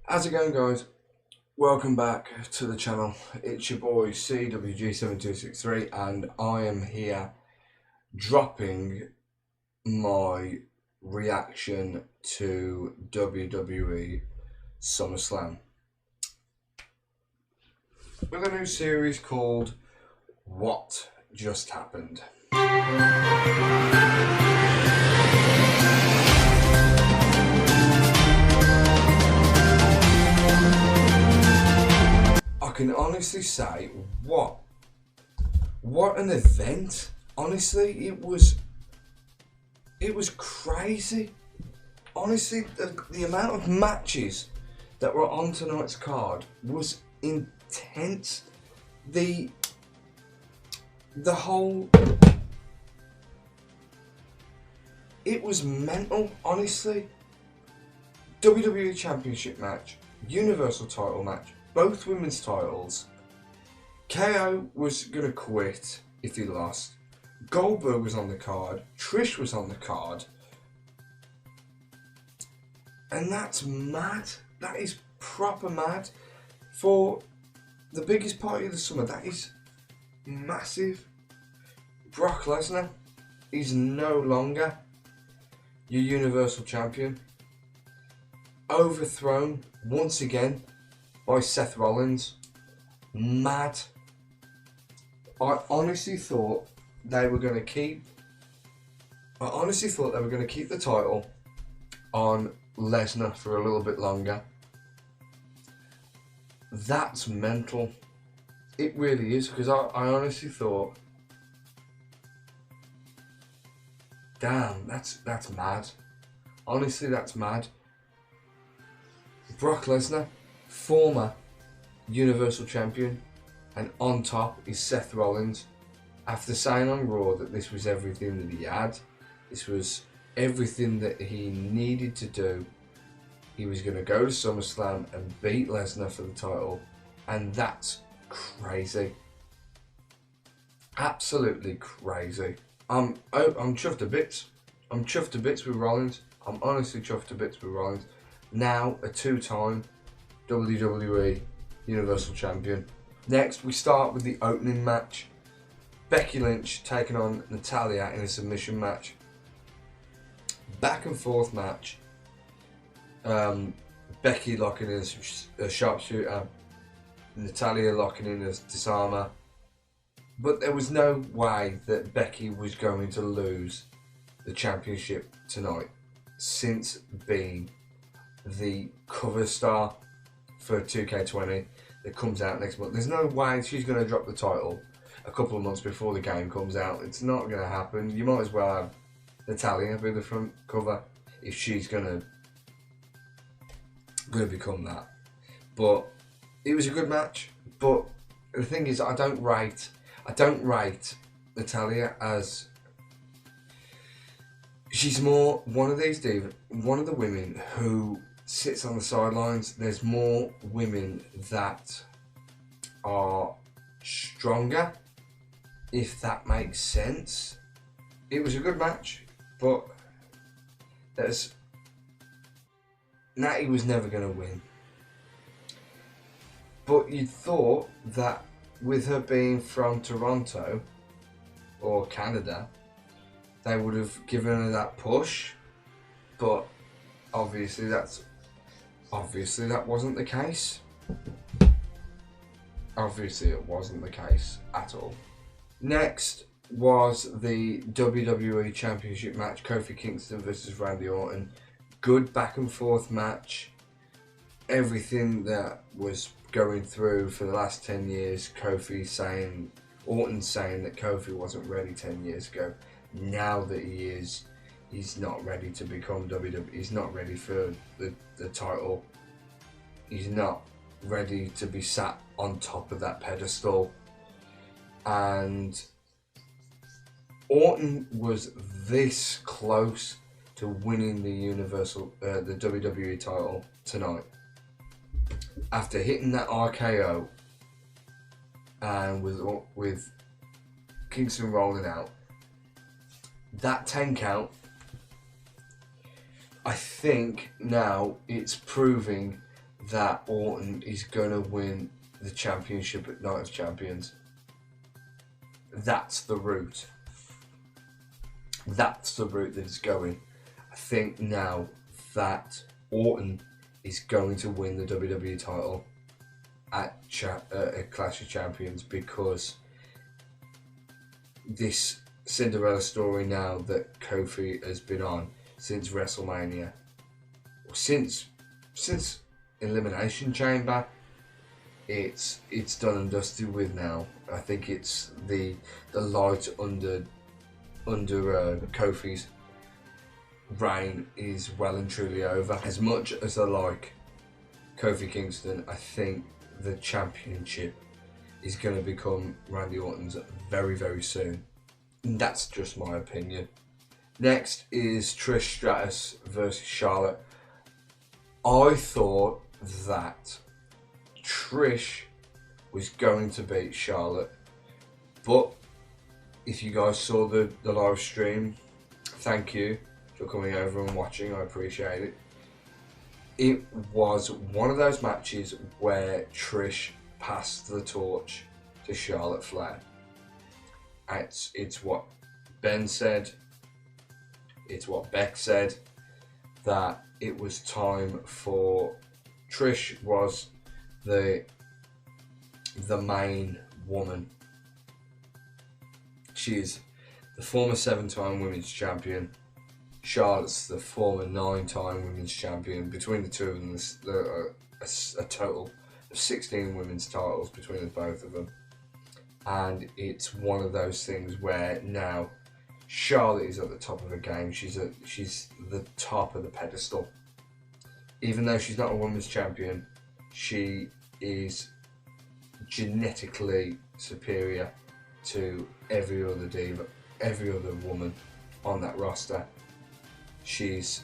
How's it going, guys? Welcome back to the channel. It's your boy C.W.G 7263 and I am here dropping my reaction to WWE Summerslam with a new series called What Just Happened. I can honestly say, what an event. Honestly, it was crazy. Honestly, the amount of matches that were on tonight's card was intense. The whole, it was mental, honestly. WWE Championship match, Universal title match, both women's titles. KO was gonna quit if he lost. Goldberg was on the card. Trish was on the card. And that's mad. That is proper mad. For the biggest party of the summer, that is massive. Brock Lesnar is no longer your Universal Champion. Overthrown once again by Seth Rollins. Mad. I honestly thought they were going to keep the title on Lesnar for a little bit longer. That's mental. It really is, because I honestly thought, damn, that's mad. Honestly, that's mad. Brock Lesnar, former Universal Champion, and on top is Seth Rollins. After saying on Raw that this was everything that he had, this was everything that he needed to do, he was going to go to SummerSlam and beat Lesnar for the title, and that's crazy. Absolutely crazy. I'm chuffed to bits. I'm chuffed to bits with Rollins. I'm honestly chuffed to bits with Rollins. Now a two-time WWE Universal Champion. Next, we start with the opening match. Becky Lynch taking on Natalya in a submission match. Back and forth match. Becky locking in a sharpshooter. Natalya locking in a disarmer. But there was no way that Becky was going to lose the championship tonight, since being the cover star for 2K20 that comes out next month. There's no way she's going to drop the title a couple of months before the game comes out. It's not going to happen. You might as well have Natalya be the front cover if she's going to become that. But it was a good match. But the thing is, I don't rate Natalya as, she's more one of the women who sits on the sidelines. There's more women that are stronger, if that makes sense. It was a good match, but Natty was never going to win. But you'd thought that with her being from Toronto or Canada, they would have given her that push, but obviously that wasn't the case. Obviously it wasn't the case at all. Next was the WWE Championship match, Kofi Kingston versus Randy Orton. Good back and forth match. Everything that was going through for the last 10 years, Orton saying that Kofi wasn't ready 10 years ago. Now that he is, he's not ready to become WWE. He's not ready for the title. He's not ready to be sat on top of that pedestal. And Orton was this close to winning the the WWE title tonight. After hitting that RKO and with Kingston rolling out, that 10 count, I think now it's proving that Orton is going to win the championship at Night of Champions. That's the route. That's the route that it's going. I think now that Orton is going to win the WWE title at Clash of Champions, because this Cinderella story now that Kofi has been on since WrestleMania, since Elimination Chamber, it's done and dusted with now. I think it's the light under Kofi's reign is well and truly over. As much as I like Kofi Kingston, I think the championship is going to become Randy Orton's very, very soon. And that's just my opinion. Next is Trish Stratus versus Charlotte. I thought that Trish was going to beat Charlotte, but if you guys saw the live stream, thank you for coming over and watching. I appreciate it. It was one of those matches where Trish passed the torch to Charlotte Flair. It's what Ben said, it's what Beck said, that it was time for Trish was the main woman. She's the former 7-time women's champion. Charlotte's the former 9-time women's champion. Between the two of them, there's a total of 16 women's titles between the both of them. And it's one of those things where now Charlotte is at the top of her game. She's the top of the pedestal. Even though she's not a women's champion, she is genetically superior to every other diva, every other woman on that roster. She's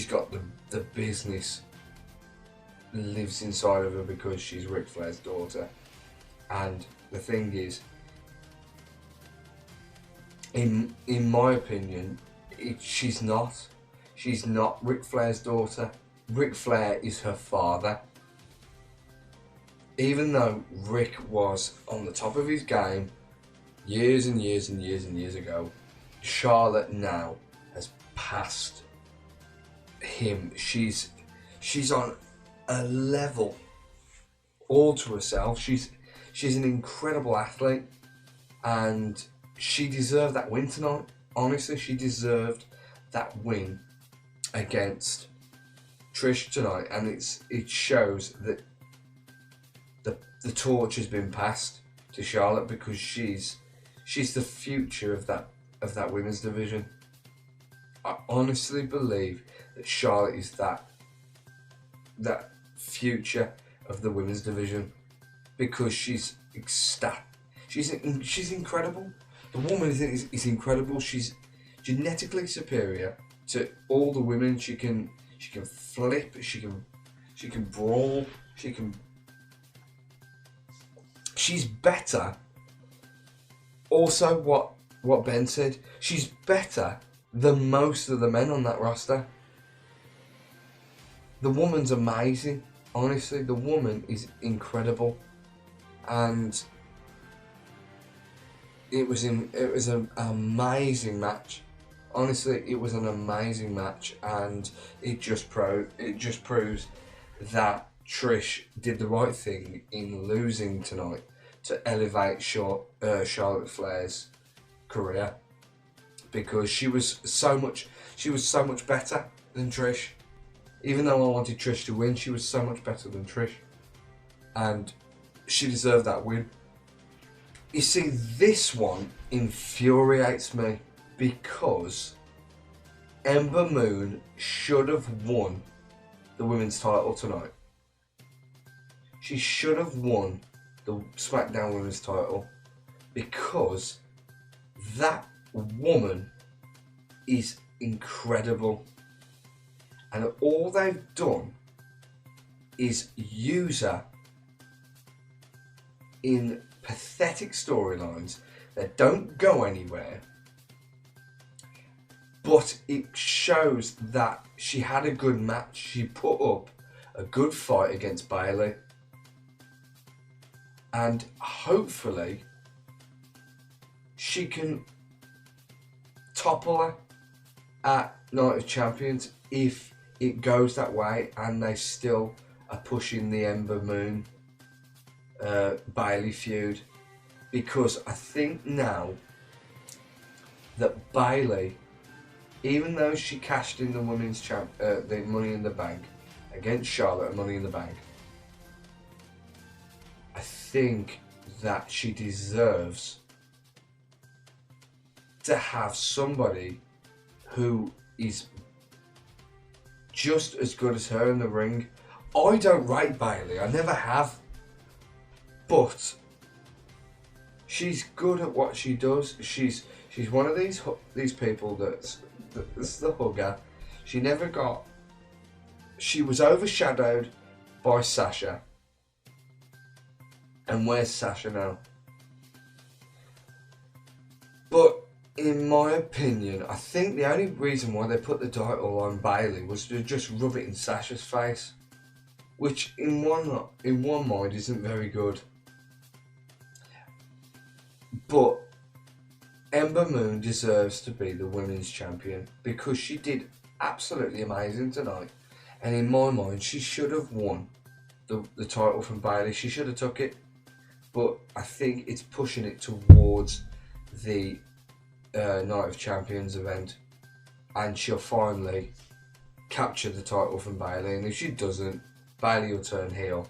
got the business lives inside of her because she's Ric Flair's daughter. And the thing is, in my opinion, she's not Ric Flair's daughter. Ric Flair is her father. Even though Rick was on the top of his game years and years and years and years ago, Charlotte now has passed him. She's on a level all to herself. She's an incredible athlete, and she deserved that win tonight. Honestly, she deserved that win against Trish tonight, and it shows that the torch has been passed to Charlotte, because she's the future of that women's division. I honestly believe that Charlotte is that future of the women's division, because she's incredible. The woman is incredible. She's genetically superior to all the women. She can flip. She can brawl. She's better. Also, what Ben said, she's better than most of the men on that roster. The woman's amazing. Honestly, the woman is incredible, and it was an amazing match. Honestly, it was an amazing match, and it just proves that Trish did the right thing in losing tonight to elevate Charlotte Flair's career, because she was so much better than Trish. Even though I wanted Trish to win, she was so much better than Trish, and she deserved that win. You see, this one infuriates me, because Ember Moon should have won the women's title tonight. She should have won the SmackDown women's title, because that woman is incredible. And all they've done is use her in pathetic storylines that don't go anywhere, but it shows that she had a good match. She put up a good fight against Bayley. And hopefully she can topple her at Night of Champions if it goes that way and they still are pushing the Ember Moon Bayley feud. Because I think now that Bayley, even though she cashed in the the Money in the Bank against Charlotte at Money in the Bank, I think that she deserves to have somebody who is just as good as her in the ring. I don't rate Bayley, I never have, but she's good at what she does. She's one of these people that's the hugger. She was overshadowed by Sasha. And where's Sasha now? But in my opinion, I think the only reason why they put the title on Bayley was to just rub it in Sasha's face, which in one mind isn't very good. But Ember Moon deserves to be the women's champion because she did absolutely amazing tonight. And in my mind, she should have won the title from Bayley. She should have took it. But I think it's pushing it towards the Night of Champions event. And she'll finally capture the title from Bayley. And if she doesn't, Bayley will turn heel.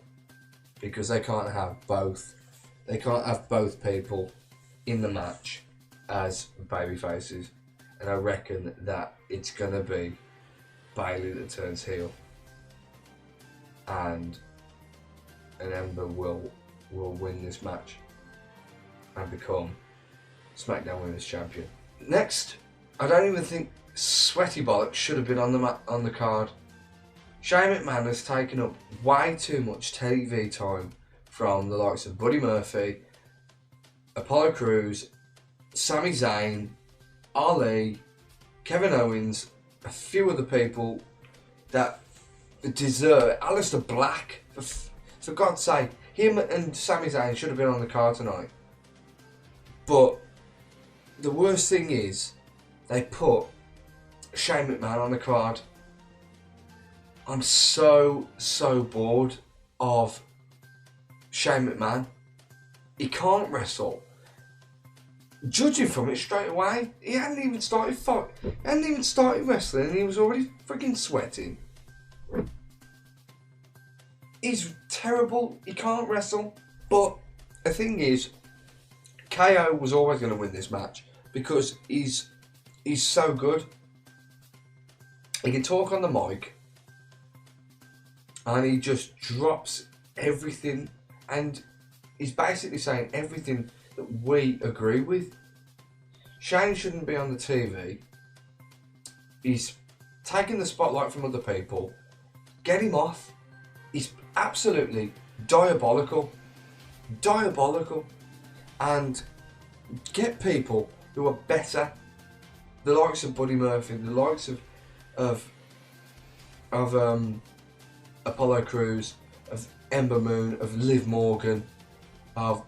Because they can't have both. They can't have both people in the match as baby faces, and I reckon that it's gonna be Bayley that turns heel, and Ember will win this match and become SmackDown Women's Champion. Next, I don't even think Sweaty Bollocks should have been on the card. Shane McMahon has taken up way too much TV time from the likes of Buddy Murphy, Apollo Crews, Sami Zayn, Ali, Kevin Owens, a few other people that deserve. Aleister Black, for God's sake, him and Sami Zayn should have been on the card tonight. But the worst thing is, they put Shane McMahon on the card. I'm so bored of Shane McMahon. He can't wrestle. Judging from it straight away, he hadn't even started wrestling and he was already freaking sweating. He's terrible, he can't wrestle. But the thing is, KO was always going to win this match because he's so good. He can talk on the mic and he just drops everything, and he's basically saying everything that we agree with. Shane shouldn't be on the TV. He's taking the spotlight from other people. Get him off. He's absolutely diabolical. Diabolical. And get people who are better. The likes of Buddy Murphy, the likes of Apollo Crews, of Ember Moon, of Liv Morgan, of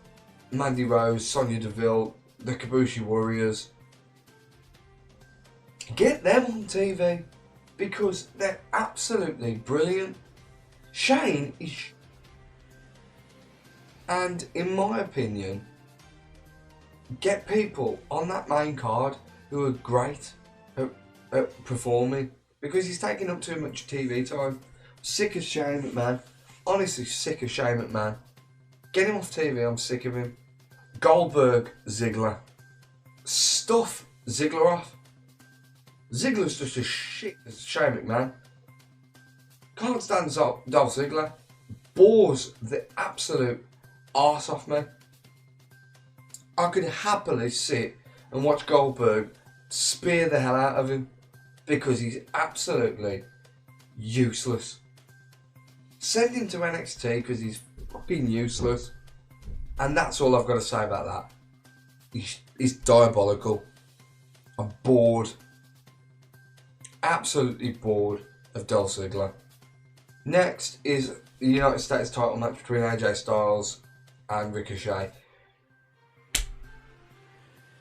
Mandy Rose, Sonya Deville, the Kabushi Warriors. Get them on TV because they're absolutely brilliant. Shane is... And in my opinion, get people on that main card who are great at performing, because he's taking up too much TV time. Sick of Shane McMahon. Honestly, sick of Shane McMahon. Get him off TV, I'm sick of him. Goldberg, Ziggler. Stuff Ziggler off. Ziggler's just as shit as Shane McMahon. Can't stand Dolph Ziggler. Bores the absolute arse off me. I could happily sit and watch Goldberg spear the hell out of him because he's absolutely useless. Send him to NXT because he's fucking useless. And that's all I've got to say about that. He's diabolical. I'm bored. Absolutely bored of Dolph Ziggler. Next is the United States title match between AJ Styles and Ricochet.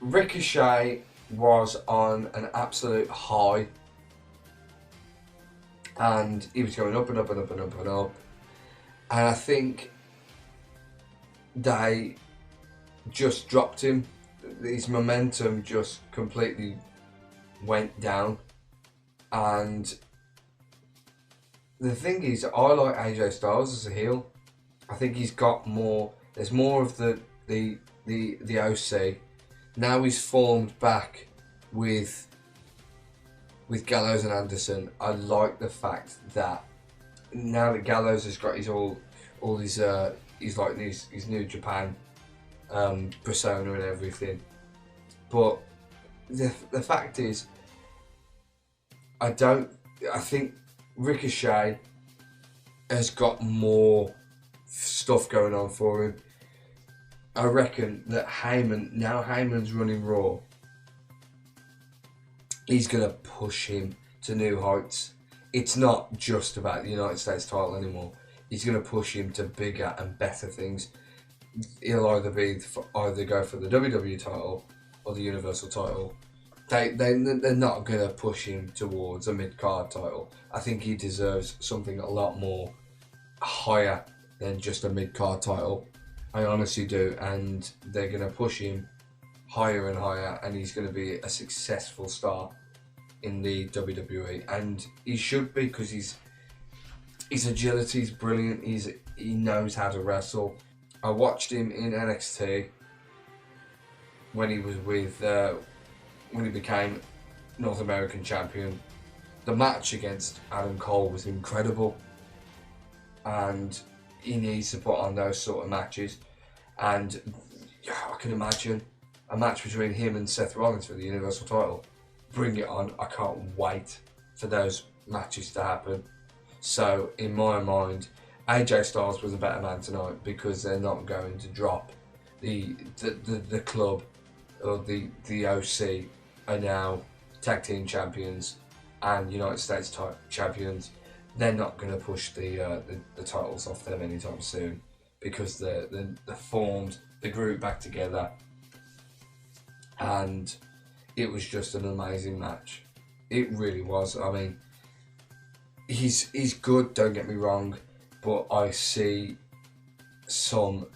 Ricochet was on an absolute high, and he was going up and up and up and up and up. And I think they just dropped him. His momentum just completely went down. And the thing is, I like AJ Styles as a heel. I think he's got more. There's more of the OC. Now he's formed back with Gallows and Anderson. I like the fact that now that Gallows has got his his New Japan persona and everything. But the fact is, I think Ricochet has got more stuff going on for him. I reckon that Heyman's running Raw, he's going to push him to new heights. It's not just about the United States title anymore. He's going to push him to bigger and better things. He'll either go for the WWE title or the Universal title. They're not going to push him towards a mid-card title. I think he deserves something a lot more higher than just a mid-card title. I honestly do, and they're going to push him higher and higher, and he's going to be a successful star in the WWE, and he should be, because his agility is brilliant. He knows how to wrestle. I watched him in NXT when he was when he became North American champion. The match against Adam Cole was incredible, and he needs to put on those sort of matches. And I can imagine a match between him and Seth Rollins for the Universal title. Bring it on. I can't wait for those matches to happen. So in my mind, AJ Styles was a better man tonight, because they're not going to drop the club, or the OC are now tag team champions and United States champions. They're not going to push the titles off them anytime soon, because they're formed the group back together, and it was just an amazing match. It really was. I mean, he's good, don't get me wrong, but I see some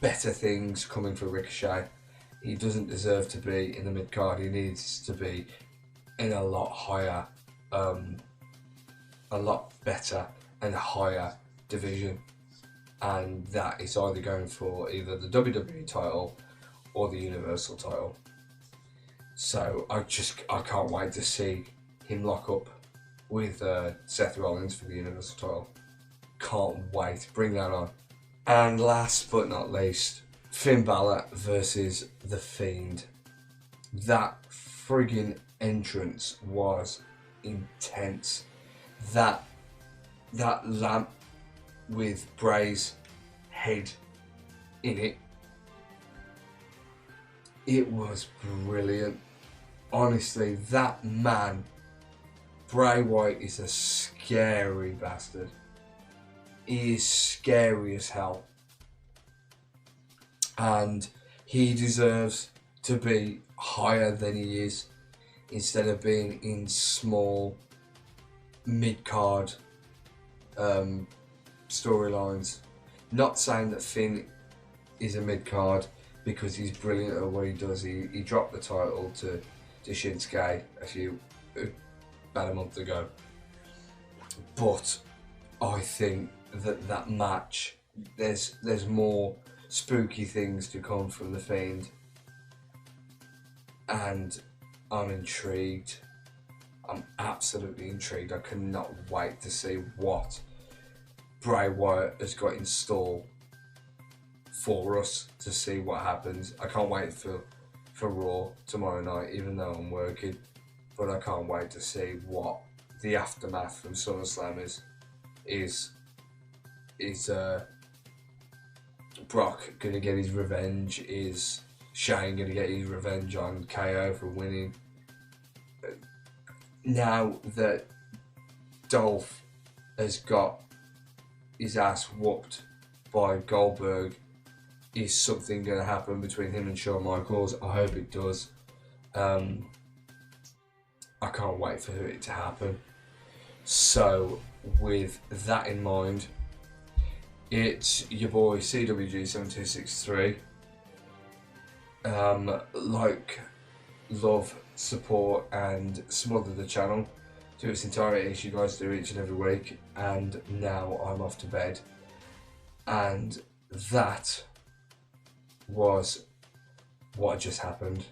better things coming for Ricochet. He doesn't deserve to be in the mid card. He needs to be in a lot higher, a lot better and higher division, and that is either going for either the WWE title or the Universal title. So I can't wait to see him lock up with Seth Rollins for the Universal title. Can't wait, bring that on. And last but not least, Finn Balor versus The Fiend. That friggin' entrance was intense. That lamp with Bray's head in it, it was brilliant. Honestly, that man, Bray Wyatt, is a scary bastard. He is scary as hell. And he deserves to be higher than he is, instead of being in small mid-card storylines. Not saying that Finn is a mid-card, because he's brilliant at what he does. He dropped the title to Shinsuke about a month ago. But I think that match, there's more spooky things to come from The Fiend, and I'm intrigued. I'm absolutely intrigued. I cannot wait to see what Bray Wyatt has got in store for us, to see what happens. I can't wait for Raw tomorrow night, even though I'm working, but I can't wait to see what the aftermath from SummerSlam is Brock gonna get his revenge? Is Shane gonna get his revenge on KO for winning? Now that Dolph has got his ass whooped by Goldberg, is something going to happen between him and Shawn Michaels? I hope it does. I can't wait for it to happen. So, with that in mind, it's your boy C.W.G 7263. Like, love, support, and smother the channel to its entirety as you guys do each and every week. And now I'm off to bed. And that was what just happened.